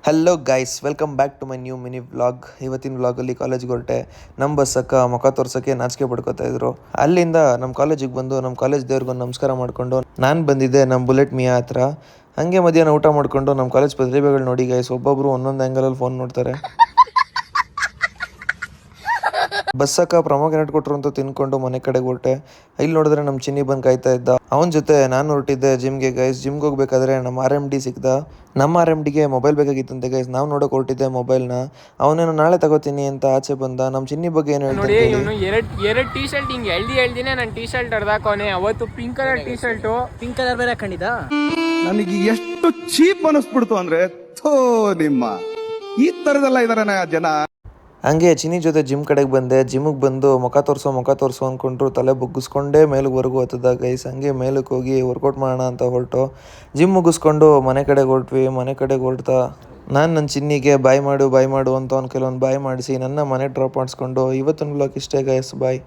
Hello guys, welcome back to my new mini vlog. ಇವತ್ತಿನ ವ್ಲಾಗಲ್ಲಿ ಕಾಲೇಜ್ಗೆ ಹೊರಟೆ. ನಮ್ಮ ಬಸ್ಸಕ್ಕ ಮುಖ ತೋರ್ಸೋಕ್ಕೆ ನಾಚಿಕೆ ಪಡ್ಕೋತಾ ಇದ್ರು. ಅಲ್ಲಿಂದ ನಮ್ಮ ಕಾಲೇಜಿಗೆ ಬಂದು ನಮ್ಮ ಕಾಲೇಜ್ ದೇವ್ರಿಗೊಂದು ನಮಸ್ಕಾರ ಮಾಡಿಕೊಂಡು ನಾನು ಬಂದಿದ್ದೆ ನಮ್ಮ ಬುಲೆಟ್ ಮಿಯಾ ಹತ್ರ. ಹಾಗೆ ಮಧ್ಯಾಹ್ನ ಊಟ ಮಾಡಿಕೊಂಡು ನಮ್ಮ ಕಾಲೇಜ್ ಪ್ರತಿಭೆಗಳು ನೋಡಿ ಗೈಸ್, ಒಬ್ಬೊಬ್ಬರು ಒಂದೊಂದು ಆ್ಯಂಗಲಲ್ಲಿ ಫೋನ್ ನೋಡ್ತಾರೆ. ಬಸ್ಸಕ್ಕ ಪ್ರಮೋಗ್ರೆನೇಟ್ ಕೊಟ್ಟರು ಅಂತ ತಿನ್ಕೊಂಡು ಮನೆ ಕಡೆಗೆ ಹೊರಟೆ. ಇಲ್ಲಿ ನೋಡಿದ್ರೆ ನಮ್ಮ ಚಿನ್ನಿ ಬಂದು ಕಾಯ್ತಾ ಇದ್ದ. ಅವನ ಜೊತೆ ನಾನು ಹೊರಟಿದ್ದೆ ಜಿಮ್ಗೆ ಗೈಸ್. ಜಿಮ್ಗೆ ಹೋಗ್ಬೇಕಾದ್ರೆ ನಮ್ಮ RMD ಸಿಕ್ದ. ನಮ್ಮ RMDಗೆ ಮೊಬೈಲ್ ಬೇಕಾಗಿತ್ತಂತೆ ಗೈಸ್. ನಾವು ನೋಡೋಕೆ ಹೊರಟಿದ್ದೆ ಮೊಬೈಲ್ನ. ಅವನೇನು ನಾಳೆ ತಗೋತೀನಿ ಅಂತ ಆಚೆ ಬಂದ. ನಮ್ಮ ಚಿನ್ನಿ ಬಗ್ಗೆ ಏನು ಹೇಳ್ತಾರೆ ಇವನು ಎರಡು ಟೀ ಶರ್ಟ್ ಹಿಂಗೆ ಎಳ್ದಿನೇ ನನ್ನ ಟೀ ಶರ್ಟ್ ಹರ್ದಾಕೋನೆ. ಅವತ್ತು pink colour T shirt, pink colour ಬೇರೆ ಹಾಕೊಂಡಿದ್ದ. ನನಗೆ ಎಷ್ಟು ಚೀಪ್ ಅನಿಸ್ಬಿಡ್ತು ಅಂದ್ರೆ, ಥೋ ನಿಮ್ಮ ಈ ತರದೆಲ್ಲ ಇದಾರೆ ಜನ. ಹಂಗೆ ಚಿನ್ನಿ ಜೊತೆ ಜಿಮ್ ಕಡೆಗೆ ಬಂದೆ. ಜಿಮ್ಗೆ ಬಂದು ಮುಖ ತೋರಿಸೋ ಅಂದ್ಕೊಂಡ್ರು. ತಲೆ ಬಗ್ಗಿಸ್ಕೊಂಡೇ ಮೇಲುವರೆಗೂ ಹತ್ತದ ಗೈಸ್. ಹಂಗೆ ಮೇಲಕ್ಕೆ ಹೋಗಿ ವರ್ಕೌಟ್ ಮಾಡೋಣ ಅಂತ ಹೊರಟು ಜಿಮ್ ಮುಗಿಸ್ಕೊಂಡು ಮನೆ ಕಡೆಗೆ ಹೊರಟ್ವಿ. ಮನೆ ಕಡೆಗೆ ಹೊರಡ್ತಾ ನಾನು ನನ್ನ ಚಿನ್ನಿಗೆ ಬಾಯ್ ಮಾಡು ಅಂತ ಅವ್ನು ಕೆಲವೊಂದು ಬಾಯ್ ಮಾಡಿಸಿ ನನ್ನ ಮನೆ ಡ್ರಾಪ್ ಮಾಡಿಸ್ಕೊಂಡು ಇವತ್ತಿನ ಬ್ಲಾಗ್ ಇಷ್ಟೇ ಗೈಸ್. ಬಾಯ್.